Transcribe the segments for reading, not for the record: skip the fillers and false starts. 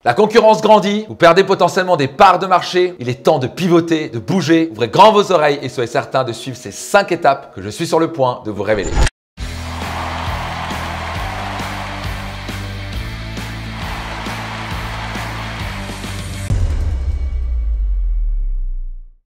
La concurrence grandit, vous perdez potentiellement des parts de marché. Il est temps de pivoter, de bouger. Ouvrez grand vos oreilles et soyez certain de suivre ces 5 étapes que je suis sur le point de vous révéler.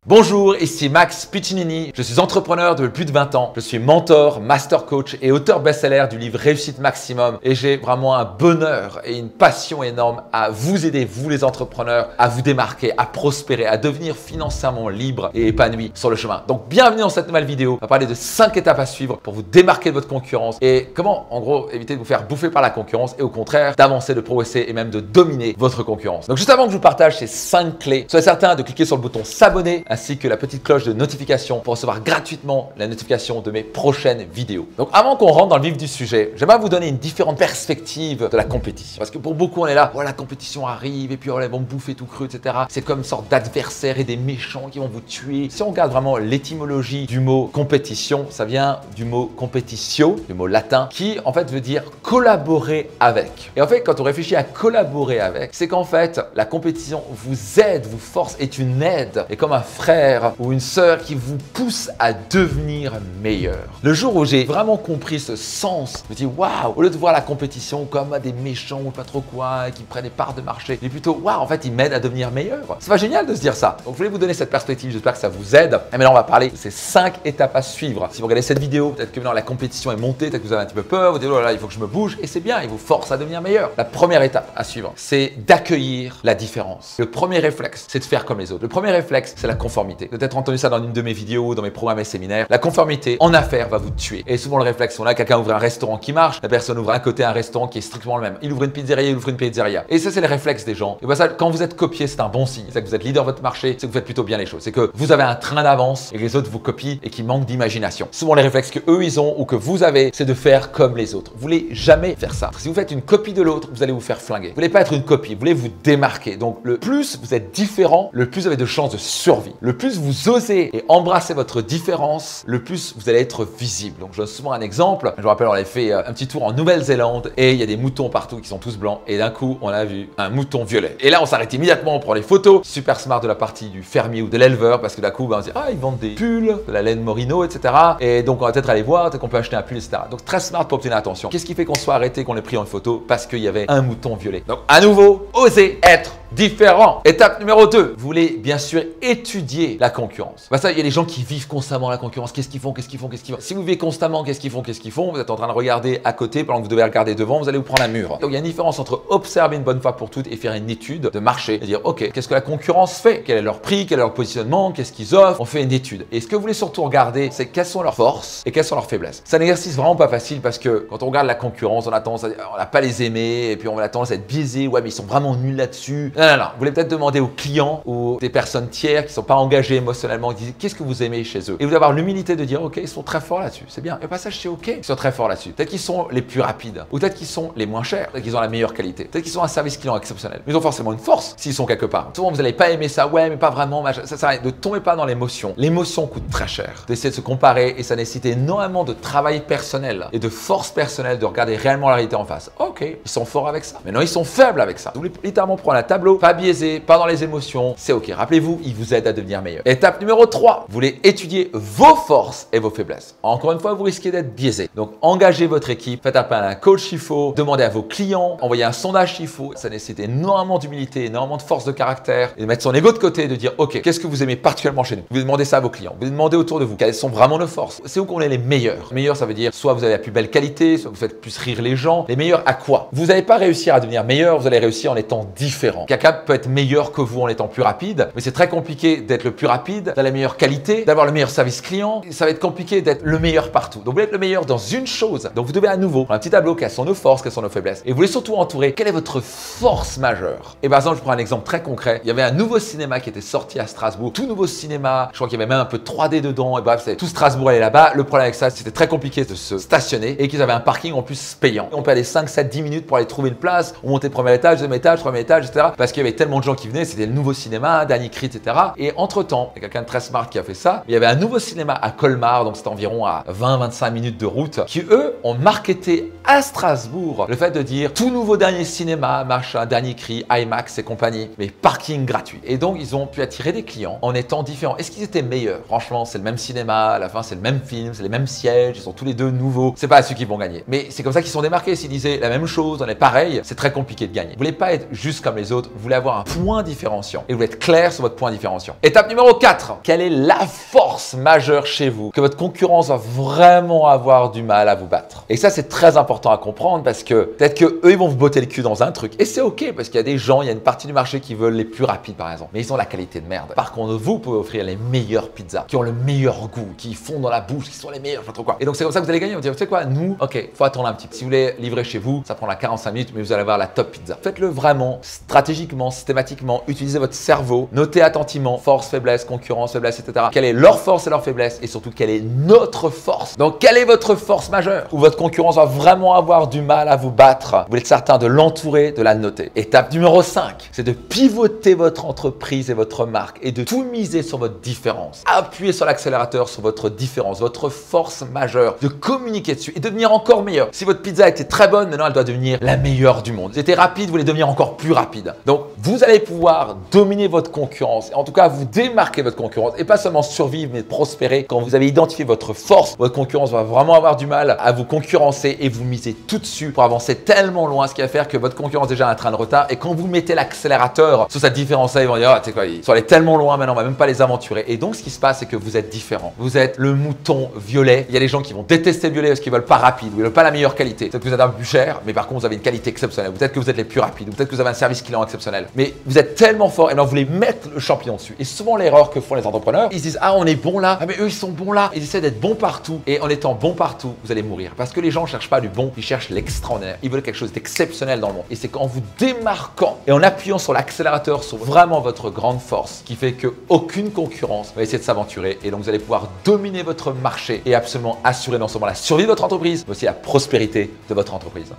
Bonjour, ici Max Piccinini, je suis entrepreneur depuis plus de 20 ans, je suis mentor, master coach et auteur best-seller du livre Réussite Maximum et j'ai vraiment un bonheur et une passion énorme à vous aider, vous les entrepreneurs, à vous démarquer, à prospérer, à devenir financièrement libre et épanoui sur le chemin. Donc bienvenue dans cette nouvelle vidéo, on va parler de 5 étapes à suivre pour vous démarquer de votre concurrence et comment en gros éviter de vous faire bouffer par la concurrence et au contraire d'avancer, de progresser et même de dominer votre concurrence. Donc juste avant que je vous partage ces 5 clés, soyez certain de cliquer sur le bouton s'abonner ainsi que la petite cloche de notification pour recevoir gratuitement la notification de mes prochaines vidéos. Donc avant qu'on rentre dans le vif du sujet, j'aimerais vous donner une différente perspective de la compétition. Parce que pour beaucoup on est là, oh, la compétition arrive et puis oh, ils vont me bouffer tout cru, etc. C'est comme une sorte d'adversaire et des méchants qui vont vous tuer. Si on regarde vraiment l'étymologie du mot compétition, ça vient du mot competitio, du mot latin, qui en fait veut dire collaborer avec. Et en fait, quand on réfléchit à collaborer avec, c'est qu'en fait, la compétition vous aide, vous force, est une aide, et comme un frère ou une sœur qui vous pousse à devenir meilleur. Le jour où j'ai vraiment compris ce sens, je me dis waouh, au lieu de voir la compétition comme des méchants ou pas trop quoi, qui prennent des parts de marché, mais plutôt waouh, en fait, ils m'aident à devenir meilleur. C'est pas génial de se dire ça. Donc, je voulais vous donner cette perspective, j'espère que ça vous aide. Et maintenant, on va parler de ces 5 étapes à suivre. Si vous regardez cette vidéo, peut-être que maintenant la compétition est montée, peut-être que vous avez un petit peu peur, vous dites oh là, il faut que je me bouge, et c'est bien, il vous force à devenir meilleur. La première étape à suivre, c'est d'accueillir la différence. Le premier réflexe, c'est de faire comme les autres. Le premier réflexe, c'est la conformité. Peut-être entendu ça dans une de mes vidéos, dans mes programmes et séminaires. La conformité en affaires va vous tuer. Et souvent le réflexe, on a quelqu'un ouvre un restaurant qui marche, la personne ouvre à côté un restaurant qui est strictement le même. Il ouvre une pizzeria, il ouvre une pizzeria. Et ça, c'est le réflexe des gens. Et bien ça, quand vous êtes copié, c'est un bon signe. C'est que vous êtes leader de votre marché, c'est que vous faites plutôt bien les choses. C'est que vous avez un train d'avance et que les autres vous copient et qui manquent d'imagination. Souvent les réflexes que eux ils ont ou que vous avez, c'est de faire comme les autres. Vous voulez jamais faire ça. Si vous faites une copie de l'autre, vous allez vous faire flinguer. Vous voulez pas être une copie, vous voulez vous démarquer. Donc le plus vous êtes différent, le plus vous avez de chances de survie. Le plus vous osez et embrassez votre différence, le plus vous allez être visible. Donc je donne souvent un exemple. Je me rappelle, on avait fait un petit tour en Nouvelle-Zélande et il y a des moutons partout qui sont tous blancs et d'un coup on a vu un mouton violet. Et là on s'arrête immédiatement, on prend les photos. Super smart de la partie du fermier ou de l'éleveur parce que d'un coup on se dit ah ils vendent des pulls, de la laine Merino, etc. Et donc on va peut-être aller voir, peut-être qu'on peut acheter un pull, etc. Donc très smart pour obtenir l'attention. Qu'est-ce qui fait qu'on soit arrêté, qu'on ait pris en photo? Parce qu'il y avait un mouton violet. Donc à nouveau, osez être différent. Étape numéro 2, vous voulez bien sûr étudier la concurrence. Bah ça, il y a des gens qui vivent constamment la concurrence. Qu'est-ce qu'ils font? Qu'est-ce qu'ils font? Qu'est-ce qu'ils font? Si vous vivez constamment qu'est-ce qu'ils font? Qu'est-ce qu'ils font? Vous êtes en train de regarder à côté pendant que vous devez regarder devant, vous allez vous prendre un mur. Donc il y a une différence entre observer une bonne fois pour toutes et faire une étude de marché et dire ok, qu'est-ce que la concurrence fait? Quel est leur prix? Quel est leur positionnement? Qu'est-ce qu'ils offrent? On fait une étude. Et ce que vous voulez surtout regarder, c'est quelles sont leurs forces et quelles sont leurs faiblesses. C'est un exercice vraiment pas facile parce que quand on regarde la concurrence, on a tendance à dire on n'a pas les aimer et puis on a tendance à être biaisé. Ouais, mais ils sont vraiment nuls là-dessus. Non. Vous voulez peut-être demander aux clients ou des personnes tiers qui ne sont pas engagées émotionnellement, qui disent qu'est-ce que vous aimez chez eux. Et vous avoir l'humilité de dire ok, ils sont très forts là-dessus, c'est bien. Et au passage, c'est ok, ils sont très forts là-dessus. Peut-être qu'ils sont les plus rapides, ou peut-être qu'ils sont les moins chers, peut-être qu'ils ont la meilleure qualité, peut-être qu'ils ont un service client exceptionnel. Mais ils ont forcément une force s'ils sont quelque part. Souvent, vous n'allez pas aimer ça, ouais, mais pas vraiment. Ça sert à rien. Ne tombez pas dans l'émotion. L'émotion coûte très cher. D'essayer de se comparer et ça nécessite énormément de travail personnel et de force personnelle de regarder réellement la réalité en face. Ok, ils sont forts avec ça. Mais non, ils sont faibles avec ça. Vous voulez littéralement prendre un tableau, pas biaisé, pas dans les émotions, c'est ok. Rappelez-vous, il vous aide à devenir meilleur. Étape numéro 3, vous voulez étudier vos forces et vos faiblesses. Encore une fois, vous risquez d'être biaisé. Donc, engagez votre équipe, faites appel à un coach s'il faut, demandez à vos clients, envoyez un sondage s'il faut. Ça nécessite énormément d'humilité, énormément de force de caractère et de mettre son ego de côté et de dire ok, qu'est-ce que vous aimez particulièrement chez nous? Vous demandez ça à vos clients, vous demandez autour de vous quelles sont vraiment nos forces. C'est où qu'on est les meilleurs. Meilleurs, ça veut dire soit vous avez la plus belle qualité, soit vous faites plus rire les gens. Les meilleurs à quoi? Vous n'allez pas réussir à devenir meilleur, vous allez réussir en étant différent. Quelqu'un peut être meilleur que vous en étant plus rapide, mais c'est très compliqué d'être le plus rapide, d'avoir la meilleure qualité, d'avoir le meilleur service client. Ça va être compliqué d'être le meilleur partout. Donc vous voulez être le meilleur dans une chose. Donc vous devez à nouveau prendre un petit tableau, quelles sont nos forces, quelles sont nos faiblesses. Et vous voulez surtout entourer quelle est votre force majeure. Et par exemple, je prends un exemple très concret. Il y avait un nouveau cinéma qui était sorti à Strasbourg, tout nouveau cinéma. Je crois qu'il y avait même un peu de 3D dedans. Et bref, tout Strasbourg allait là-bas. Le problème avec ça, c'était très compliqué de se stationner et qu'ils avaient un parking en plus payant. Et on perdait 5, 7, 10 minutes pour aller trouver une place. On montait le premier étage, deuxième étage, troisième étage, etc. Parce parce qu'il y avait tellement de gens qui venaient, c'était le nouveau cinéma, dernier cri, etc. Et entre-temps, il y a quelqu'un de très smart qui a fait ça. Il y avait un nouveau cinéma à Colmar, donc c'était environ à 20-25 minutes de route, qui eux ont marketé à Strasbourg le fait de dire tout nouveau dernier cinéma, machin, dernier cri, IMAX et compagnie, mais parking gratuit. Et donc ils ont pu attirer des clients en étant différents. Est-ce qu'ils étaient meilleurs? Franchement, c'est le même cinéma, à la fin c'est le même film, c'est les mêmes sièges, ils sont tous les deux nouveaux. C'est pas ceux qui vont gagner. Mais c'est comme ça qu'ils sont démarqués. S'ils disaient la même chose, on est pareil, c'est très compliqué de gagner. Vous voulez pas être juste comme les autres, vous voulez avoir un point différenciant et vous voulez être clair sur votre point différenciant. Étape numéro 4. Quelle est la force majeure chez vous que votre concurrence va vraiment avoir du mal à vous battre? Et ça, c'est très important à comprendre parce que peut-être que eux, ils vont vous botter le cul dans un truc. Et c'est OK parce qu'il y a des gens, il y a une partie du marché qui veulent les plus rapides par exemple. Mais ils ont la qualité de merde. Par contre, vous pouvez offrir les meilleures pizzas qui ont le meilleur goût, qui font dans la bouche, qui sont les meilleures, je sais pas trop quoi. Et donc, c'est comme ça que vous allez gagner. Vous dire, tu sais quoi, nous, OK, faut attendre un petit peu. Si vous voulez livrer chez vous, ça prendra 45 minutes, mais vous allez avoir la top pizza. Faites-le vraiment, stratégiquement, systématiquement. Utilisez votre cerveau. Notez attentivement force, faiblesse, concurrence, faiblesse, etc. Quelle est leur force et leur faiblesse et surtout quelle est notre force. Donc, quelle est votre force majeure où votre concurrence va vraiment avoir du mal à vous battre? Vous êtes certain de l'entourer, de la noter. Étape numéro 5, c'est de pivoter votre entreprise et votre marque et de tout miser sur votre différence. Appuyez sur l'accélérateur sur votre différence, votre force majeure, de communiquer dessus et de devenir encore meilleur. Si votre pizza était très bonne, maintenant elle doit devenir la meilleure du monde. Vous étiez rapide, vous voulez devenir encore plus rapide. Donc, vous allez pouvoir dominer votre concurrence, en tout cas vous démarquer votre concurrence et pas seulement survivre mais prospérer. Quand vous avez identifié votre force, votre concurrence va vraiment avoir du mal à vous concurrencer et vous misez tout dessus pour avancer tellement loin, ce qui va faire que votre concurrence déjà a un train de retard et quand vous mettez l'accélérateur sur cette différence-là, ils vont dire, ah, tu sais quoi, ils sont allés tellement loin maintenant, on va même pas les aventurer. Et donc, ce qui se passe, c'est que vous êtes différent. Vous êtes le mouton violet. Il y a des gens qui vont détester le violet parce qu'ils veulent pas rapide, ou ils veulent pas la meilleure qualité. Peut-être que vous êtes un peu plus cher, mais par contre, vous avez une qualité exceptionnelle. Peut-être que vous êtes les plus rapides, ou peut-être que vous avez un service client exceptionnel. Mais vous êtes tellement fort et alors vous voulez mettre le champignon dessus. Et souvent, l'erreur que font les entrepreneurs, ils se disent, ah, on est bon là, ah, mais eux, ils sont bons là. Ils essaient d'être bons partout. Et en étant bons partout, vous allez mourir. Parce que les gens ne cherchent pas du bon, ils cherchent l'extraordinaire. Ils veulent quelque chose d'exceptionnel dans le monde. Et c'est qu'en vous démarquant et en appuyant sur l'accélérateur, sur vraiment votre grande force, qui fait qu'aucune concurrence va essayer de s'aventurer. Et donc, vous allez pouvoir dominer votre marché et absolument assurer non seulement la survie de votre entreprise, mais aussi la prospérité de votre entreprise.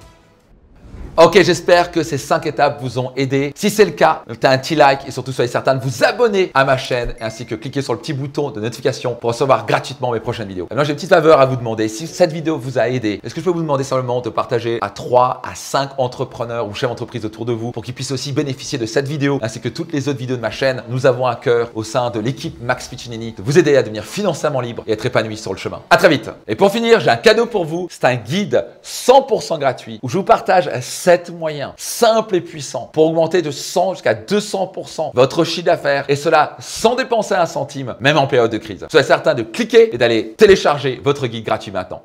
Ok, j'espère que ces 5 étapes vous ont aidé. Si c'est le cas, mettez un petit like et surtout soyez certain de vous abonner à ma chaîne ainsi que cliquez sur le petit bouton de notification pour recevoir gratuitement mes prochaines vidéos. Maintenant, j'ai une petite faveur à vous demander. Si cette vidéo vous a aidé, est-ce que je peux vous demander simplement de partager à 3 à 5 entrepreneurs ou chefs d'entreprise autour de vous pour qu'ils puissent aussi bénéficier de cette vidéo ainsi que toutes les autres vidéos de ma chaîne. Nous avons à cœur au sein de l'équipe Max Piccinini de vous aider à devenir financièrement libre et être épanoui sur le chemin. À très vite. Et pour finir, j'ai un cadeau pour vous. C'est un guide 100% gratuit où je vous partage 7 moyens simples et puissants pour augmenter de 100 jusqu'à 200% votre chiffre d'affaires et cela sans dépenser un centime, même en période de crise. Soyez certain de cliquer et d'aller télécharger votre guide gratuit maintenant.